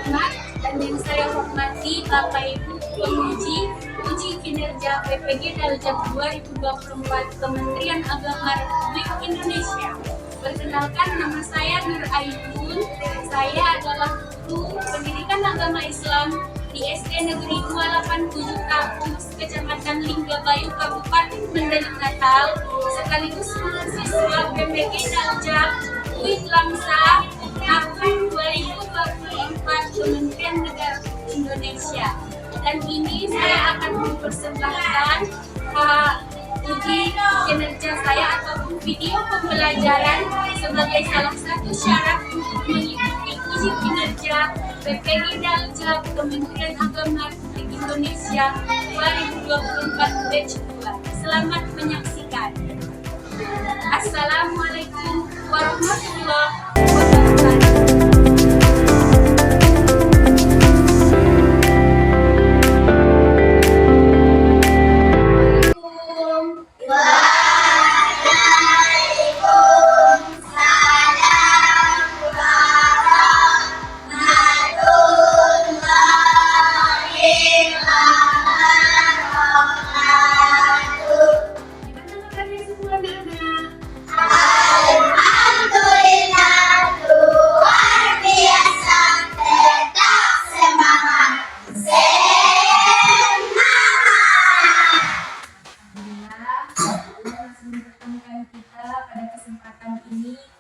Ahmad dan yang saya hormati Bapak Ibu penguji uji kinerja PPG Daljak 2024 Kementerian Agama Republik Indonesia. Perkenalkan, nama saya Nur Ainun. Saya adalah guru pendidikan agama Islam di SD Negeri 287 Kampus Kecamatan Linggabayu Kabupaten Mandailing Natal, sekaligus mahasiswa PPG Daljak UIN Lamsa tahun 2024 Kementerian Negara Indonesia. Dan ini saya akan mempersembahkan uji kinerja saya ataupun video pembelajaran sebagai salah satu syarat untuk mengikuti uji kinerja PPG Daljak Kementerian Agama Republik Indonesia 2024 batch 2. Selamat menyaksikan. Assalamualaikum warahmatullahi wabarakatuh.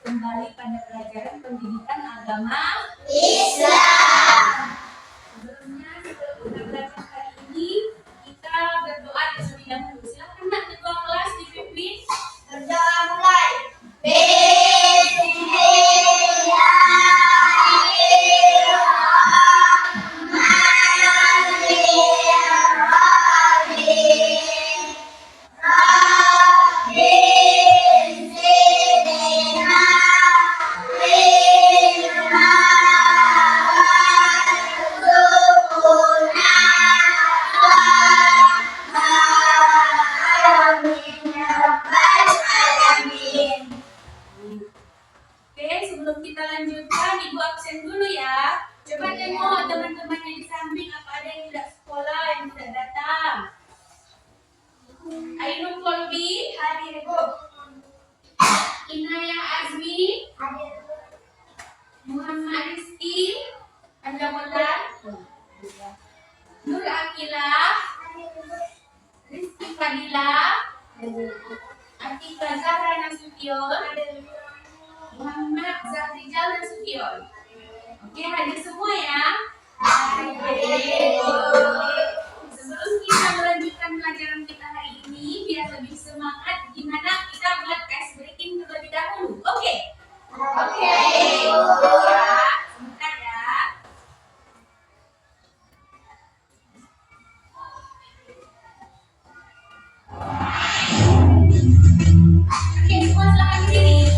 Kembali pada pelajaran pendidikan agama Islam. Sebelumnya, sebelum kita belajar hari ini, kita berdoa terlebih dahulu. Silakan nak ketua kelas dipimpin. Berdoa mulai. Sebelum kita lanjutkan, Ibu absen dulu ya. Coba tengok teman-temannya di samping, apa ada yang tidak sekolah, yang tidak datang. Ainul Kolbi, hadir Ibu. Inaya Azmi, hadir. Muhammad Rizki, Andamotan. Nur Akila, Rizki Fadila, Atika Zahra Nasution, Muhammad Zahrijal Nasution. Oke, hadir semua ya. Sebelum kita melanjutkan pelajaran kita hari ini, biar lebih semangat, gimana kita buat ice breaking terlebih dahulu. Oke? Oke. Ya, sebentar ya. Oke, semua silakan di sini.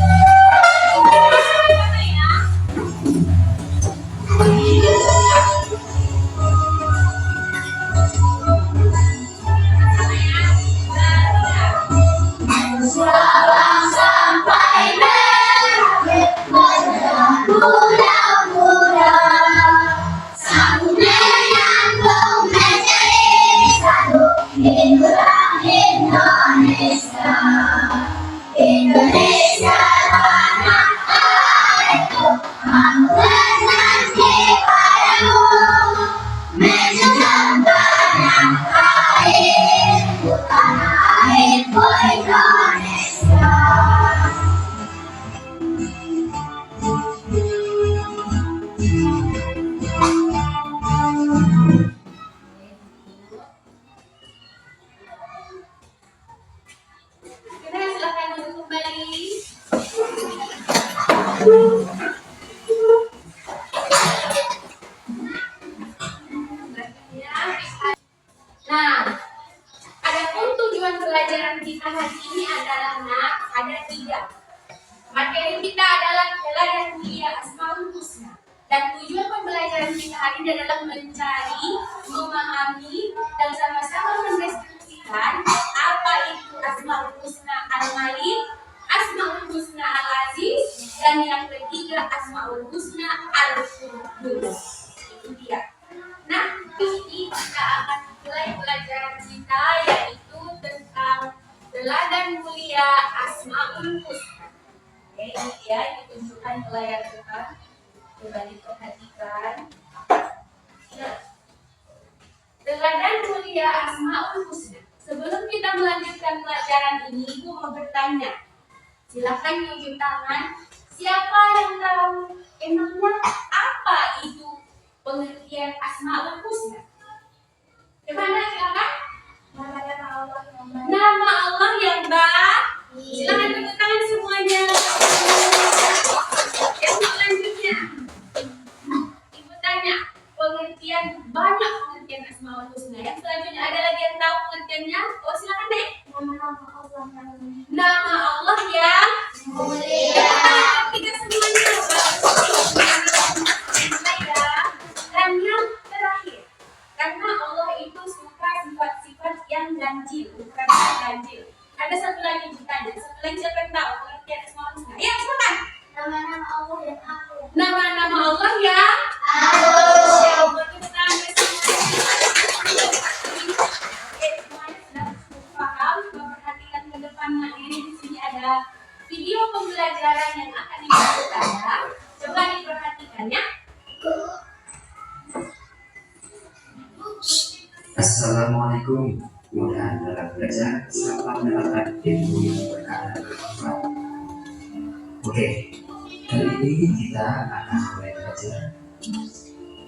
Indonesia tanah airku, ampunan nanti padamu, menjunjung tanah airku, Indonesia. Nah, adapun tujuan pelajaran kita hari ini adalah ada 3. Materi kita adalah Ela dan Mulia Asmaul Husna. Dan tujuan pembelajaran kita hari ini adalah mencari, memahami, dan sama-sama mendeskripsikan apa itu Asmaul Husna Al-Malik, Asmaul Husna Al-Aziz, dan yang ketiga Asmaul Husna Al-Qudus. rupiah. Nah, ini kita akan mulai pelajaran kita, yaitu tentang teladan mulia Asmaul Husna. Oke, ini ya, ditunjukkan ke layar depan. Coba diperhatikan. Nah, teladan mulia Asmaul Husna. Sebelum kita melanjutkan pelajaran ini, Ibu mau bertanya. Silahkan tunjuk tangan. Siapa yang tahu emangnya apa itu pengertian Asmaul Husna? Gimana silakan? Nama Allah yang baik. Silakan tepuk tangan semuanya. Yang selanjutnya, Ibu tanya pengertian, banyak pengertian Asmaul Husna. Yang selanjutnya ada lagi yang tahu pengertiannya? Oh silakan deh. Nama Allah yang mulia. Kita semuanya ya. Dan yang terakhir, karena Allah itu suka sifat-sifat yang ganjil, bukan ganjil. Ada satu lagi ditanya, satu lagi siapa yang tahu pengertian Asmaul Husna? Ya silakan. Nama-nama Allah yang agung. Nama-nama Allah yang agung. Ya Allah, kita tanya semuanya. Oke, semuanya sudah cukup paham. Perhatikan ke depannya ini, di sini ada video pembelajaran yang akan dilakukan. Coba diperhatikan ya. Assalamualaikum. Mudah dalam belajar selamat mendapatkan ilmu yang bermanfaat. Oke, kali ini kita akan mulai belajar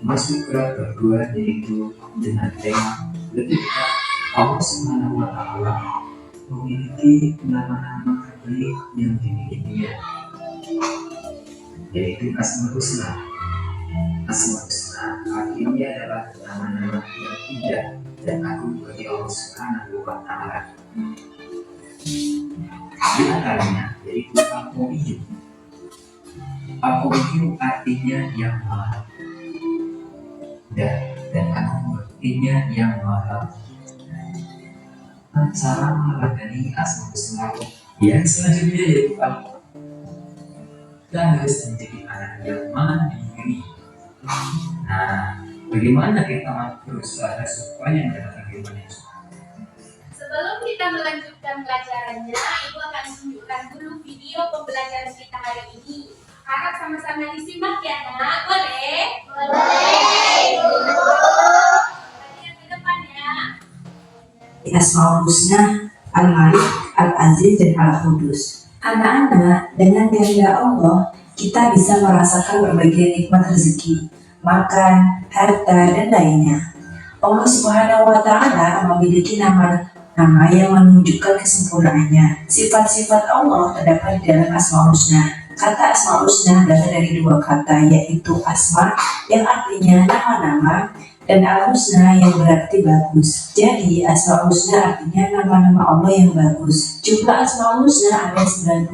masuk ke bab 2, yaitu dengan tema lebih dekat Allah Subhanahu wa Ta'ala memiliki nama-nama terbaik yang dimilikinya, yaitu Asmaul Husna. Asmaul Husna artinya adalah nama-nama yang indah dan agung bagi Allah Subhanahu wa Ta'ala. Di antaranya yaitu Al-Qawiyyu. Al-Qawiyyu artinya yang maha, dan agung artinya yang maha. Cara meladani Asmaul Husna yang selanjutnya yaitu Al-Qur'an. Kita harus menjadi anak yang mandiri. Nah, bagaimana kita berusaha supaya mendapatkan ilmu yang Sebelum kita melanjutkan pelajarannya, Ibu akan tunjukkan dulu video pembelajaran kita hari ini. Harap sama-sama disimak ya nak, boleh? Boleh Ibu. Yang ke depannya. Asmaul Husna, Al-Malik, Al-Aziz, dan Al-Qudus. Anak-anak, dengan kehendak Allah, kita bisa merasakan berbagai nikmat rezeki, makan, harta, dan lainnya. Allah Subhanahu wa Ta'ala memiliki nama-nama yang menunjukkan kesempurnaannya. Sifat-sifat Allah terdapat di dalam Asmaul Husna. Kata Asmaul Husna berasal dari dua kata, yaitu asma yang artinya nama-nama dan al-husna yang berarti bagus. Jadi Asmaul Husna artinya nama-nama Allah yang bagus. Jumlah Asmaul Husna ada 99.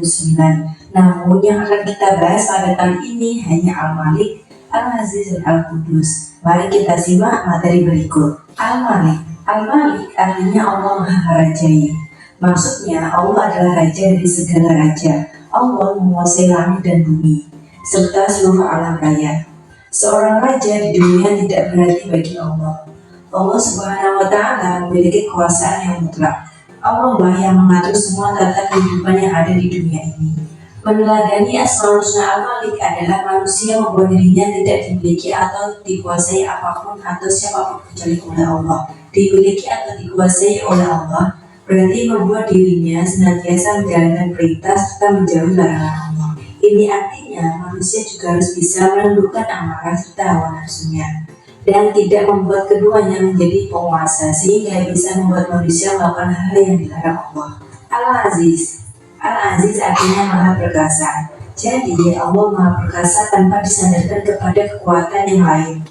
Namun yang akan kita bahas pada kali ini hanya Al-Malik, Al-Aziz, dan Al-Qudus. Mari kita simak materi berikut. Al-Malik. Al-Malik artinya Allah Maha Merajai. Maksudnya Allah adalah raja dari segala raja. Allah menguasai langit dan bumi serta seluruh alam raya. Seorang raja di dunia tidak berarti bagi Allah. Allah Subhanahu wa Ta'ala memiliki kekuasaan yang mutlak. Allah lah yang mengatur semua tata kehidupan yang ada di dunia ini. Meneladani Asmaul Husna Al-Malik adalah manusia membuat dirinya tidak dimiliki atau dikuasai apapun atau siapapun kecuali oleh Allah. Dimiliki atau dikuasai oleh Allah berarti membuat dirinya senantiasa menjalankan perintah serta menjauhi larangan Allah. Ini artinya manusia juga harus bisa menundukkan amarah serta hawa nafsunya dan tidak membuat keduanya menjadi penguasa sehingga bisa membuat manusia melakukan hal yang dilarang Allah. Al-Aziz. Al-Aziz artinya Maha Perkasa. Jadi Allah Maha Perkasa tanpa disandarkan kepada kekuatan yang lain.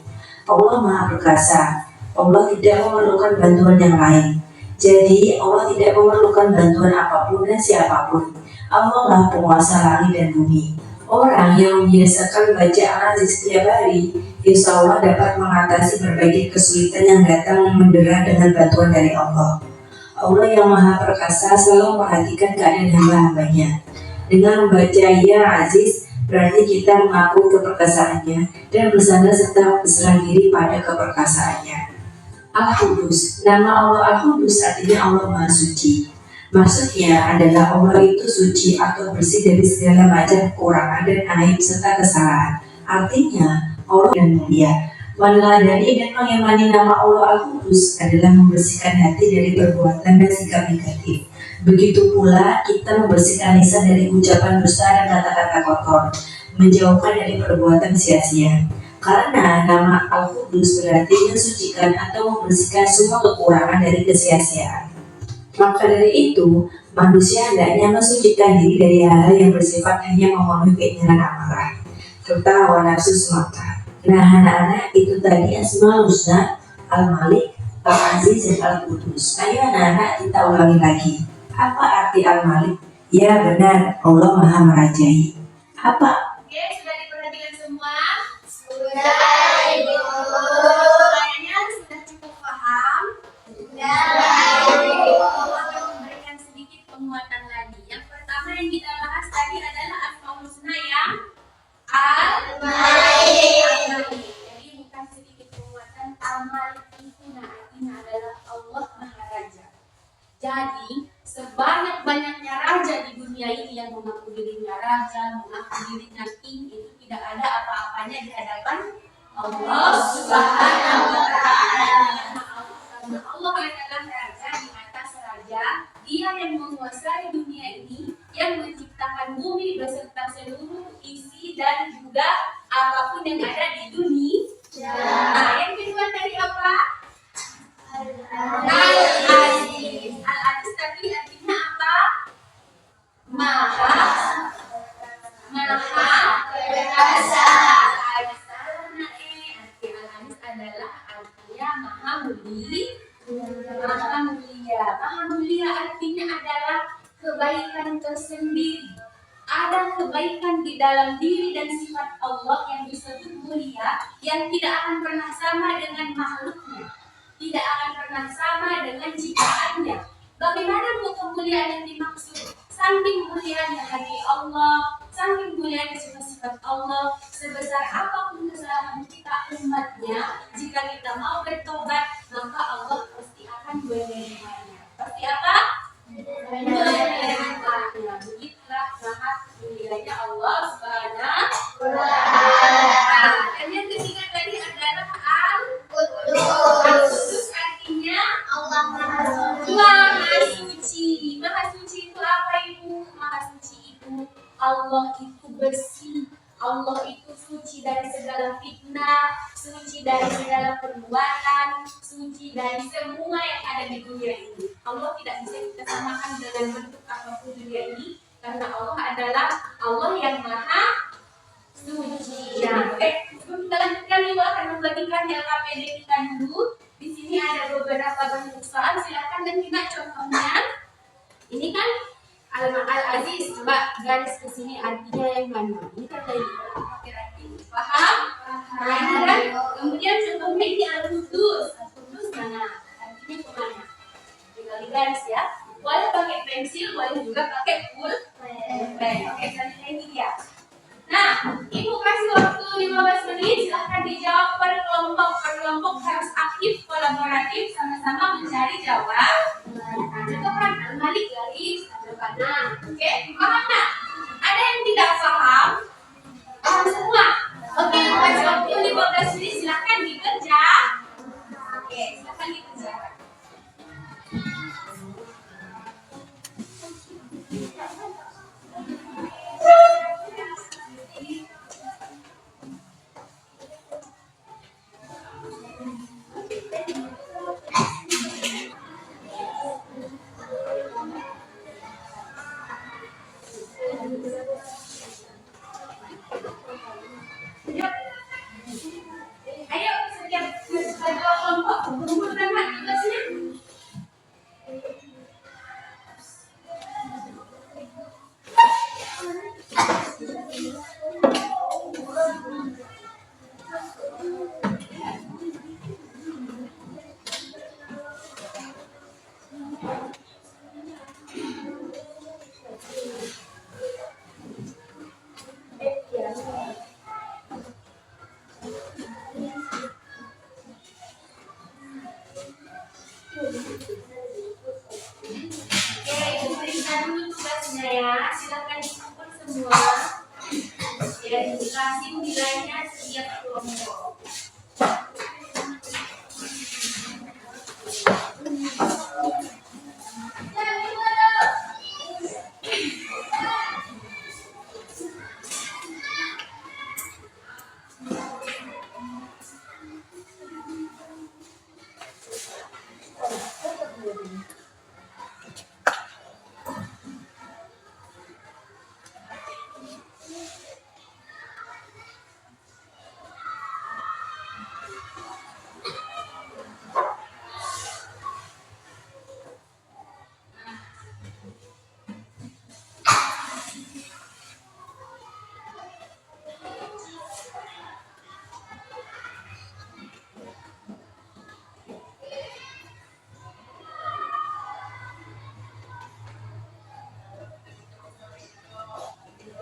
Allah Maha Perkasa. Allah tidak memerlukan bantuan yang lain. Jadi Allah tidak memerlukan bantuan apapun dan siapapun. Allah lah penguasa langit dan bumi. Orang yang membiasakan baca Al-Aziz setiap hari, insya Allah dapat mengatasi berbagai kesulitan yang datang mendera dengan bantuan dari Allah. Allah yang Maha Perkasa selalu memperhatikan keadaan hamba-hambanya. Dengan membaca Ya Aziz, berarti kita mengakui keperkasaannya dan bersandar serta berserah diri pada keperkasaannya. Al-Qudus, nama Allah Al-Qudus artinya Allah Maha Suci. Maksudnya adalah Allah itu suci atau bersih dari segala macam kekurangan dan aib serta kesalahan. Artinya Allah dan mulia. Meneladani dan mengimani nama Allah Al-Qudus adalah membersihkan hati dari perbuatan dan sikap negatif. Begitu pula kita membersihkan lisan dari ucapan dusta dan kata-kata kotor, menjauhkan dari perbuatan sia-sia. Karena nama Al-Qudus berarti mensucikan atau membersihkan semua kekurangan dari kesia-siaan. Maka dari itu, manusia hendaknya mensucikan diri dari hal-hal yang bersifat hanya memenuhi keinginan amarah, serta hawa nafsu semata. Nah, anak-anak, itu tadi Asmaul Husna, Al-Malik, Al-Aziz, dan Al-Qudus. Ayo anak-anak, kita ulangi lagi. Apa arti Al-Malik? Ya benar, Allah Maha Merajai. Apa? Oke, sudah diperhatikan semua? Sudah, Ibu. Kayaknya sudah cukup paham. Sudah, Ibu. Akan memberikan sedikit penguatan lagi. Yang pertama yang kita bahas tadi adalah Asmaul Husna yang Al-Malik. Jadi bukan sedikit penguatan. Al-Malik itu artinya adalah Allah Maha Raja. Jadi sebanyak-banyaknya raja di dunia ini yang mengaku dirinya raja, mengaku dirinya king, itu tidak ada apa-apanya di hadapan Allah Subhanahu wa Ta'ala. Karena Allah adalah raja di atas raja, Dia yang menguasai dunia ini, yang menciptakan bumi beserta seluruh isi dan juga apapun yang ada di dunia. Nah, yang kedua tadi apa? Al-Aziz. Al-Aziz tadi artinya apa? Maha Perkasa. Arti Al-Aziz adalah artinya maha mulia. Maha mulia artinya adalah kebaikan tersendiri. Ada kebaikan di dalam diri dan sifat Allah yang disebut mulia, yang tidak akan pernah sama dengan makhluknya, tidak akan pernah sama dengan ciptaannya. Bagaimana kemuliaan yang dimaksud? Saking mulianya hati Allah, saking mulianya sifat-sifat Allah, sebesar apapun kesalahan kita umatnya, jika kita mau bertobat, maka Allah pasti akan menerimanya. Pasti apa? Menerimanya. Begitulah maha mulianya Allah Subhanahu wa Ta'ala. Dan yang ketiga tadi adalah Al-Qudus, artinya Allah Maha Suci. Maha Suci. Maha Suci itu apa, Ibu? Maha Suci itu Allah itu bersih. Allah itu suci dari segala fitnah, suci dari segala perbuatan, suci dari semua yang ada di dunia ini. Allah tidak bisa kita samakan dengan bentuk apapun dunia ini, karena Allah adalah Allah yang maha suci. Nah, sebelum kita lanjutkan, Ibu akan membagikan LKPD kita dulu. Di sini ada beberapa bentuk soal, silakan dan kita contohnya. Ini kan Al-Aziz, coba garis ke sini artinya yang mana? Ini kan tadi pakai arti. Paham? Nah, ini kan. Kemudian contohnya ini Al-Qudus. Al-Qudus mana? Artinya kemana? Tinggal di garis ya. Boleh pakai pensil, boleh juga pakai pulpen. Oke, selanjutnya ini dia. Nah, Ibu kasih waktu 15 menit, silahkan dijawab per kelompok. Per kelompok harus aktif, kolaboratif, sama-sama mencari jawaban. Nah, itu kan Al-Malik garis kanan. Oke, paham nggak? Ada yang tidak paham? Paham semua? Oke, kasih waktu 15 menit, silahkan dikerjakan. Oke, silahkan dikerjakan. Ayo, setiap kelompok kumpulkan tugasnya. Oke, Ibu periksa dulu tugasnya ya. Silakan dikumpul semua. Ya, dikasih nilainya setiap kelompok.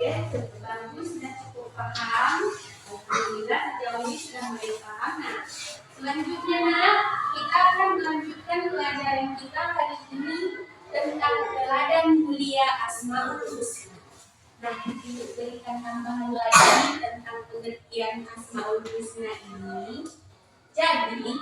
Ya, bagus, sudah cukup paham. Alhamdulillah, sejauh ini sudah mulai paham. Nah, selanjutnya kita akan melanjutkan pelajaran kita hari ini tentang teladan mulia Asmaul Husna. Nah, untuk berikan tambahan lagi tentang pengertian Asmaul Husna ini. Jadi,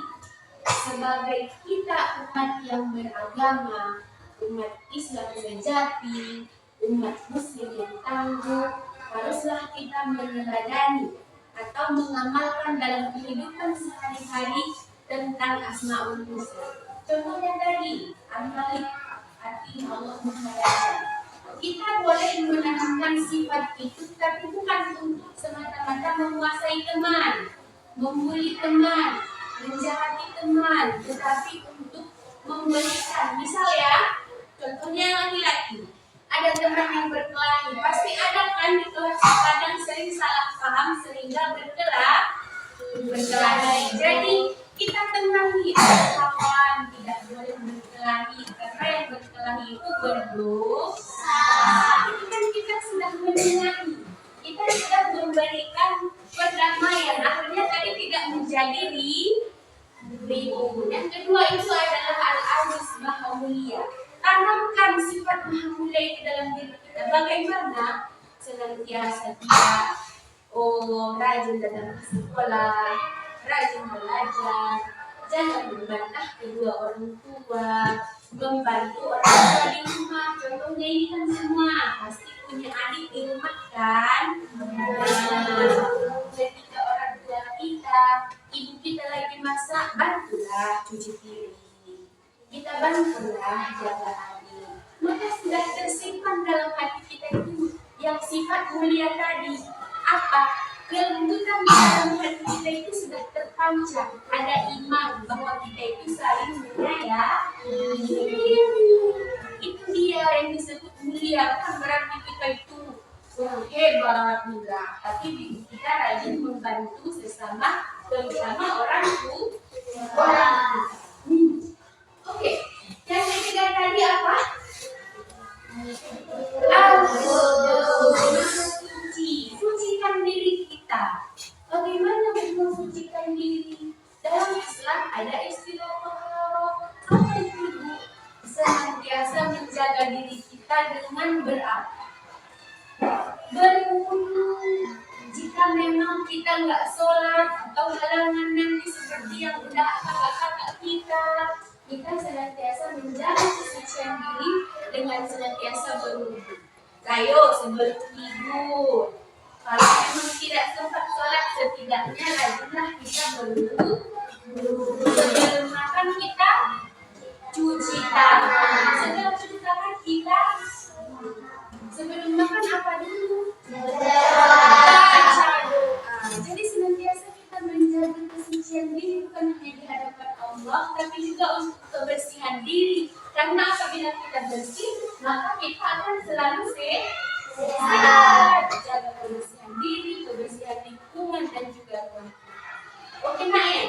sebagai kita umat yang beragama, umat Islam sejati, umat muslim yang tangguh, haruslah kita meneladani atau mengamalkan dalam kehidupan sehari-hari tentang Asmaul Husna. Contohnya tadi, Al-Malik, artinya Allah Maha Raja. Kita boleh menanamkan sifat itu, tapi bukan untuk semata-mata menguasai teman, membuli teman, menjahati teman, tetapi untuk memulihkan. Misal ya, contohnya laki-laki. Ada teman yang berkelahi, pasti ada kan di kelas kadang sering salah paham sehingga berkelahi. Jadi kita tenangi kawan, tidak boleh berkelahi karena yang berkelahi itu berdosa. Itu kan kita sudah menenangi, kita sudah memberikan perdamaian. Akhirnya tadi tidak menjadi ribut. Yang kedua itu adalah al-aziz, maha mulia. Tanamkan sifat maha mulia itu dalam diri kita. Bagaimana? Senantiasa kita rajin datang ke sekolah, rajin belajar, jangan membantah kedua orang tua, membantu orang tua di rumah. Contohnya ini kan semua pasti punya adik di rumah kan. Ketika orang tua kita, ibu kita lagi masak, bantulah cuci piring. Kita bantulah jaga adik. Maka sudah tersimpan dalam hati kita itu yang sifat mulia tadi. Apa? Kelembutan dalam hati kita itu sudah terpancar. Ada iman bahwa kita itu saling menyayangi. Itu dia yang disebut mulia. Bukan berarti kita itu hebat, enggak. Tapi kita rajin membantu sesama, terutama orang tua. Oke, yang ketiga tadi apa? Sucikan diri kita. Bagaimana mensucikan diri? Dalam Islam ada istilah taharah. Apa itu? Senantiasa menjaga diri kita dengan berwudu. Jika memang kita nggak sholat atau halangan nanti seperti yang udah kakak-kakak kita senantiasa menjaga kesucian diri dengan senantiasa berwudu. Ayo sebelum tidur, kalau memang tidak sempat sholat, setidaknya rajinlah kita berwudu. Sebelum makan kita cuci tangan. Setelah cuci tangan kita sebelum makan apa dulu? Baca doa. Jadi senantiasa kita menjaga kesucian diri bukan hanya di hadapan Allah, tapi juga untuk kebersihan diri. Karena apabila kita bersih, maka kita akan selalu sehat. Jaga kebersihan diri, kebersihan lingkungan dan juga keluarga. Oke, Naen.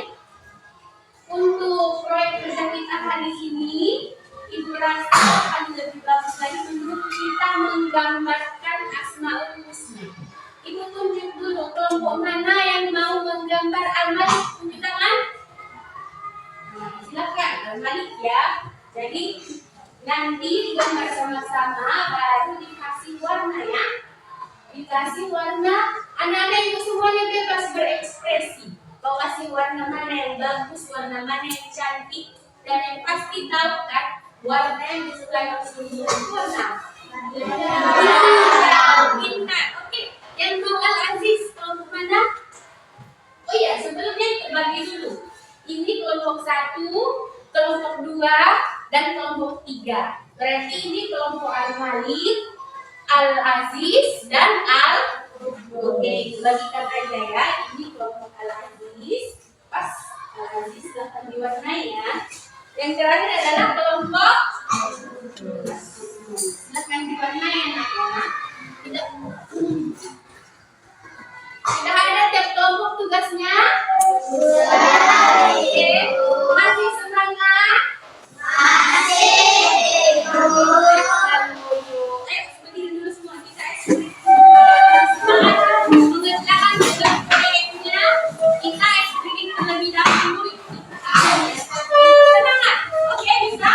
Untuk proyek kerja kita hari ini, Ibu rasa akan lebih bagus lagi untuk kita menggambarkan Asmaul Husna. Ibu tunjuk dulu kelompok mana yang mau menggambar Al-Malik ya. Jadi nanti digambar sama-sama baru dikasih warna ya. Dikasih warna, anak-anak itu semuanya bebas berekspresi. Mau kasih warna mana yang bagus, warna mana yang cantik, dan yang pasti tahu kan warna yang disukai Rasulullah itu warna bintang. Oke, yang mau Al-Aziz kelompok mana? Oh iya, sebelumnya bagi dulu. Ini kelompok 1, kelompok 2, dan kelompok 3. Berarti ini kelompok Al-Malik, Al-Aziz, dan Oke, bagikan aja ya. Ini kelompok Al-Aziz. Pas Al-Aziz silahkan diwarnai ya. Yang terakhir adalah kelompok silahkan diwarnai anak-anak. Tidak ada tiap kelompok tugasnya. Oke, masih semangat. Berdiri dulu semua kita semangat mengerjakan tugas proyeknya. Kita screening terlebih dahulu. Semangat, oke bisa?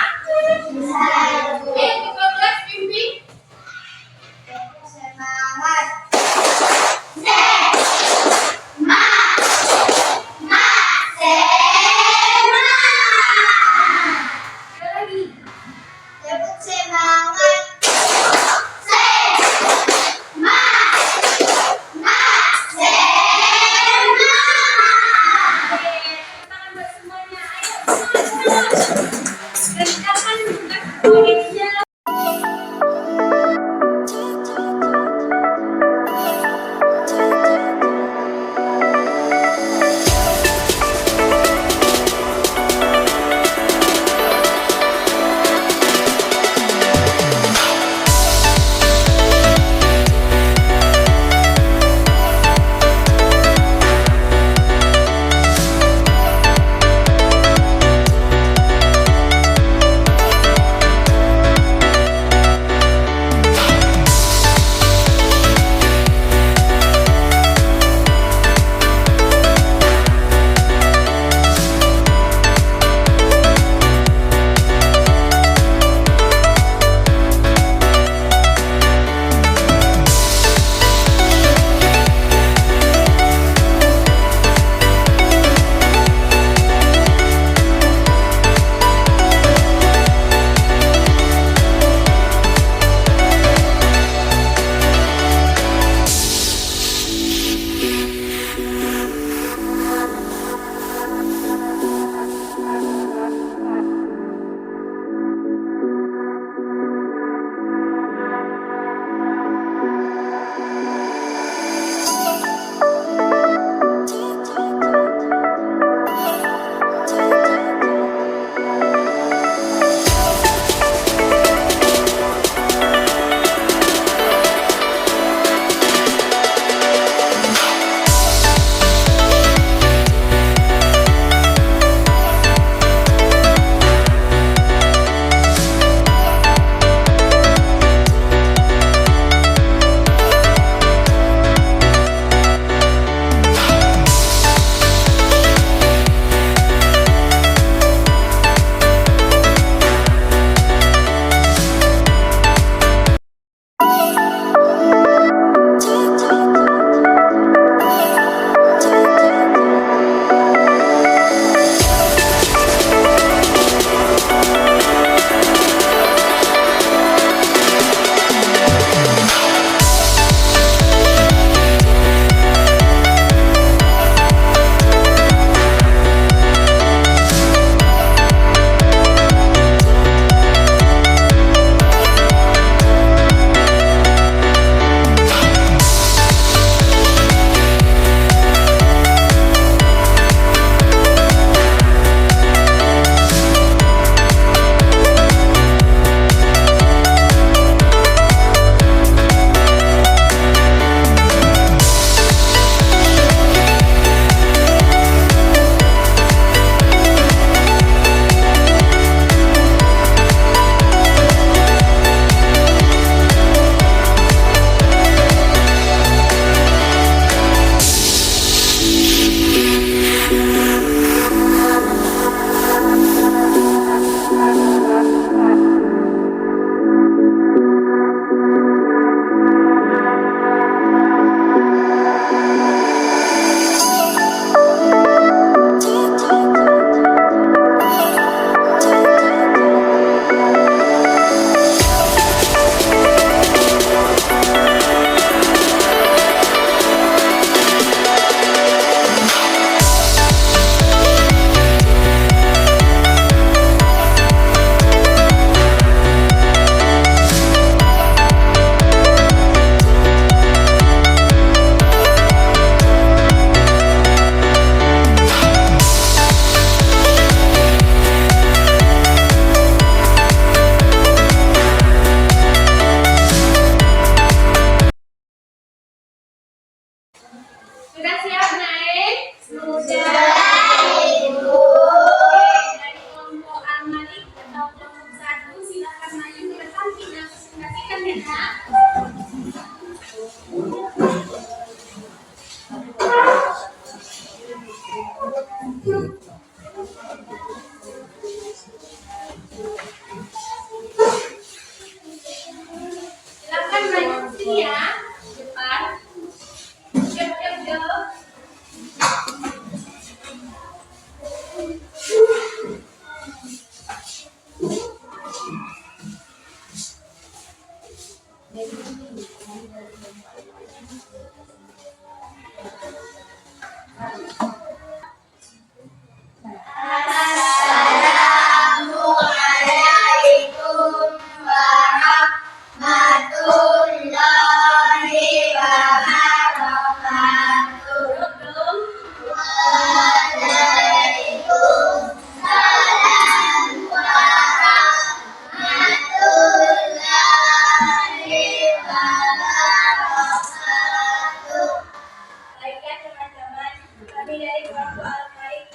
Abu Al-Malik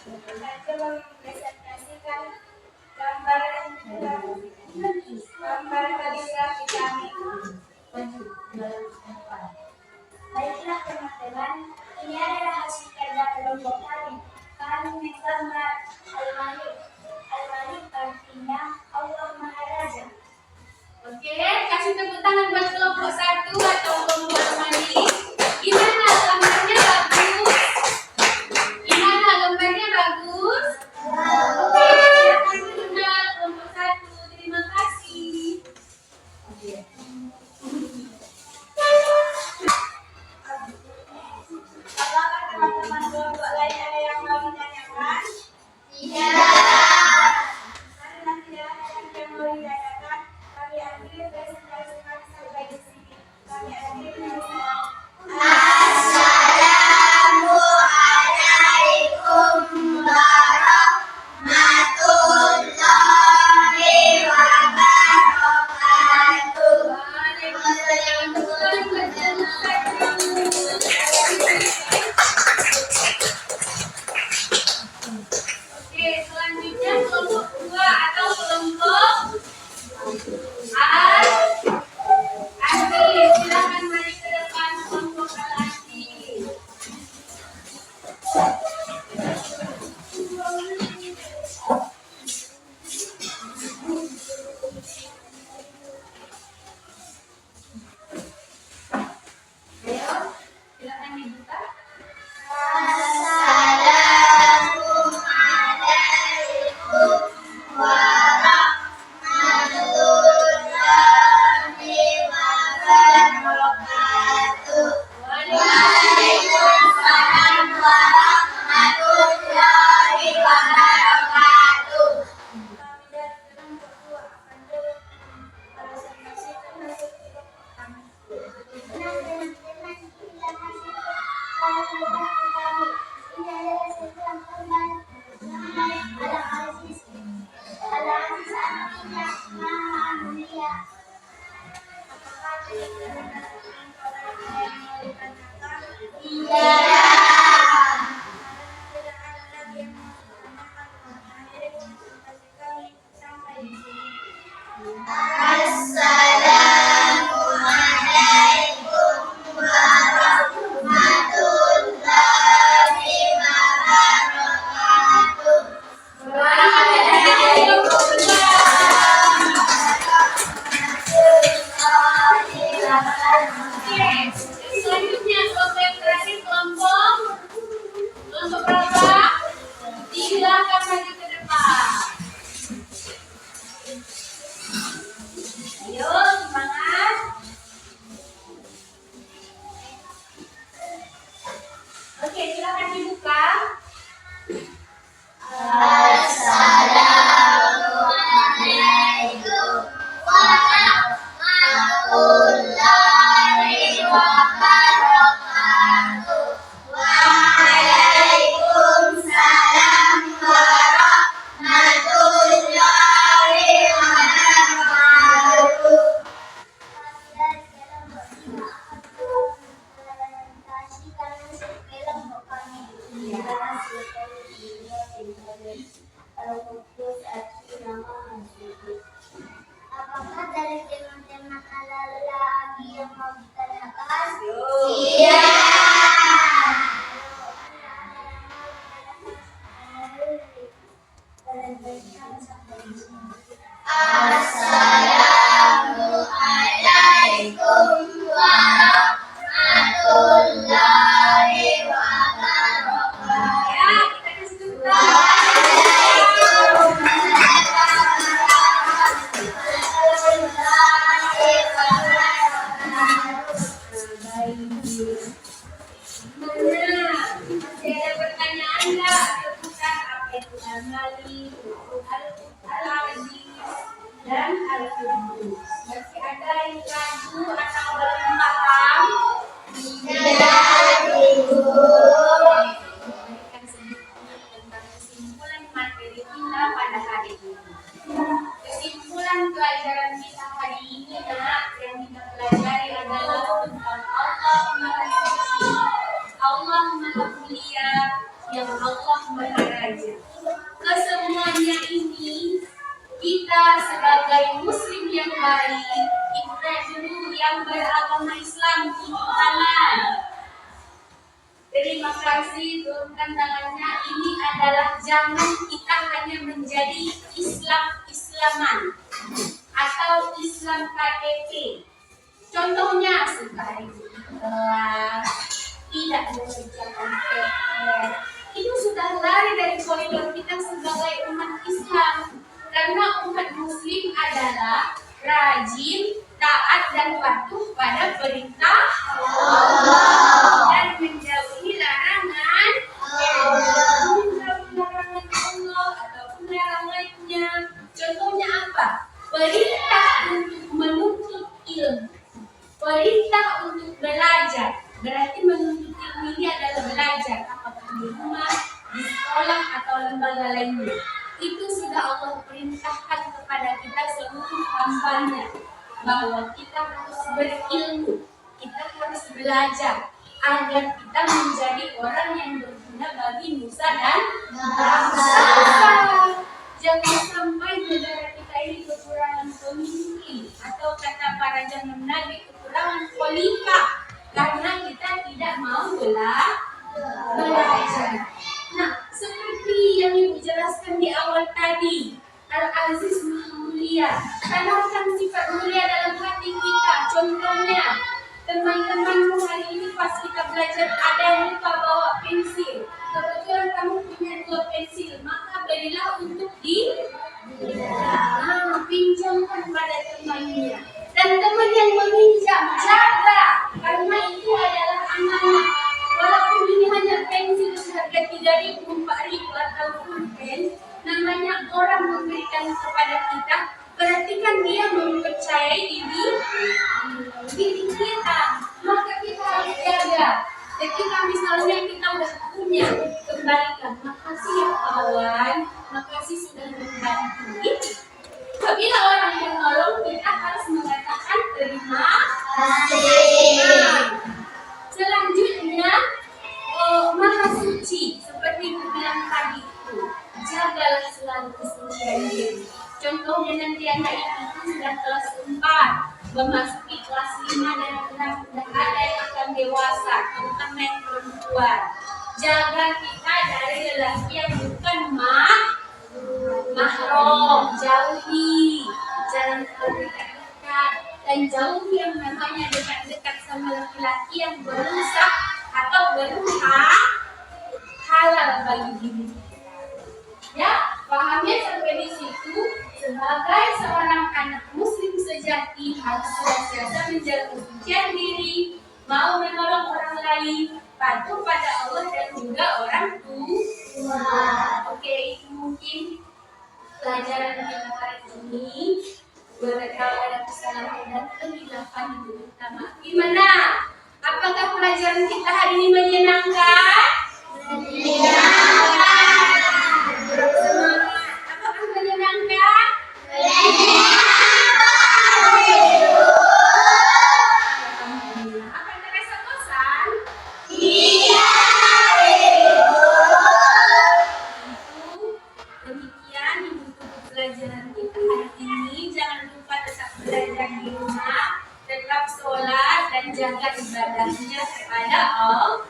coba mempresentasikan gambar kaligrafi kami. Baiklah teman-teman, ini adalah hasil kerja kelompok kami. Kami menggambar Al-Malik. Al-Malik artinya Allah Maha Raja. Oke, kasih tepuk tangan buat kelompok 1 atau kelompok Al-Malik. Gimana gambarnya bagus? Gimana gambarnya bagus? Oke, silakan kenal kelompok 1. Terima kasih. Apakah teman-teman kelompok lain ada yang mau ditanyakan? Karena tidak ada yang mau ditanyakan, kami akhiri presentasi kami sampai di sini. Kami akhiri Assalamualaikum warahmatullahi wabarakatuh. Oke, selanjutnya kelompok 2 atau kelompok Al-Adi. Silakan mari ke depan kelompok Al-Adi. Ayo, silakan dibuka. Assalamualaikum warahmatullahi wabarakatuh. Waalaikumsalam warahmatullahi wabarakatuh. Kami dari kelompok 2 akan presentasikan hasil kelompok kami. Assalamualaikum warahmatullahi wabarakatuh. Selanjutnya kelompok yang terakhir kelompok berapa? Silakan maju ke depan. Ayo semangat. Oke, silakan dibuka. Assalamualaikum warahmatullahi wabarakatuh. Waalaikumsalam warahmatullahi wabarakatuh. Apakah dari teman-teman ada lagi yang mau ditanyakan? Iya. Assalamualaikum warahmatullahi wabarakatuh. Ya, kita kasih tepuk tangan. Mana? Masih ada pertanyaan nggak? Seputar apa itu Al-Malik, Al-Aziz, dan Al-Qudus. Masih ada yang ragu atau belum paham? Memberikan sedikit tentang kesimpulan materi kita pada hari ini. Kesimpulan pelajaran kita hari ini yang kita pelajari adalah tentang Allah Maha Suci, Allah Maha Mulia, yang Allah Allah Maha Raja. Kesemuanya ini kita sebagai muslim yang baik, kita dulu yang beragama Islam turun tangan. Terima kasih, turunkan tangannya. Ini adalah jangan kita hanya menjadi Islaman atau Islam KTP. Contohnya sekali kelas, tidak mengerjakan PR. Itu sudah lari dari koridor kita sebagai umat Islam. Karena umat muslim adalah rajin, taat dan patuh pada perintah Allah dan menjauhi larangan Allah ataupun larangannya. Contohnya apa? Perintah untuk menuntut ilmu, perintah untuk belajar. Berarti menuntut ilmu ini adalah belajar, apakah di rumah, di sekolah atau lembaga lainnya. Itu sudah Allah perintahkan kepada kita seluruh hambanya, bahwa kita harus berilmu, kita harus belajar agar kita menjadi orang yang berguna bagi nusa dan bangsa. Jangan sampai negara kita ini kekurangan pemimpin, atau kata para zaman Nabi, kekurangan khalifah, karena kita tidak mau belajar. Nah, seperti yang Ibu jelaskan di awal tadi, Al-Aziz Maha Mulia, tanamkan sifat mulia dalam hati kita. Contohnya, teman-temanmu hari ini pas kita belajar ada yang lupa bawa pensil. Kebetulan kamu punya 2 pensil, maka berilah untuk pinjamkan pada temannya. Dan teman yang meminjam, jaga, karena itu adalah amanah. Walaupun ini hanya pensil seharga 3.000, 4.000 atau pulpen, namanya orang memberikan kepada kita, berarti kan dia mempercayai diri kita, maka kita harus jaga. Ketika misalnya kita udah punya, kembalikan. Makasih ya kawan, makasih sudah membantu. Apabila orang menolong, kita harus mengatakan terima kasih. Selanjutnya, Maha Suci, seperti yang bilang tadi itu, jagalah selalu kesucian diri. Contohnya nanti anak itu sudah kelas 4, memasuki kelas 5 dan 6, dan ada yang akan dewasa, terutama yang perempuan. Jaga kita dari lelaki yang bukan mahram, jauhi, jangan terlalu dekat, dan jauhi yang namanya dekat-dekat sama laki-laki yang berusaha atau halal bagi diri. Ya, pahamnya sampai di situ. Sebagai seorang anak muslim sejati harus senantiasa menjaga kesucian diri, mau menolong orang lain, patuh pada Allah dan juga orang tua. Oke, itu mungkin pelajaran kita hari ini. Barangkali ada kesalahan dan kehilafan yang utama. Gimana? Apakah pelajaran kita hari ini menyenangkan? Menyenangkan. Semangat. Apakah menyenangkan? Alhamdulillah. Apa terasa bosan? Iya. Demikian untuk pelajaran kita hari ini. Jangan lupa tetap belajar di rumah, tetap sholat dan jaga ibadahnya kepada Allah.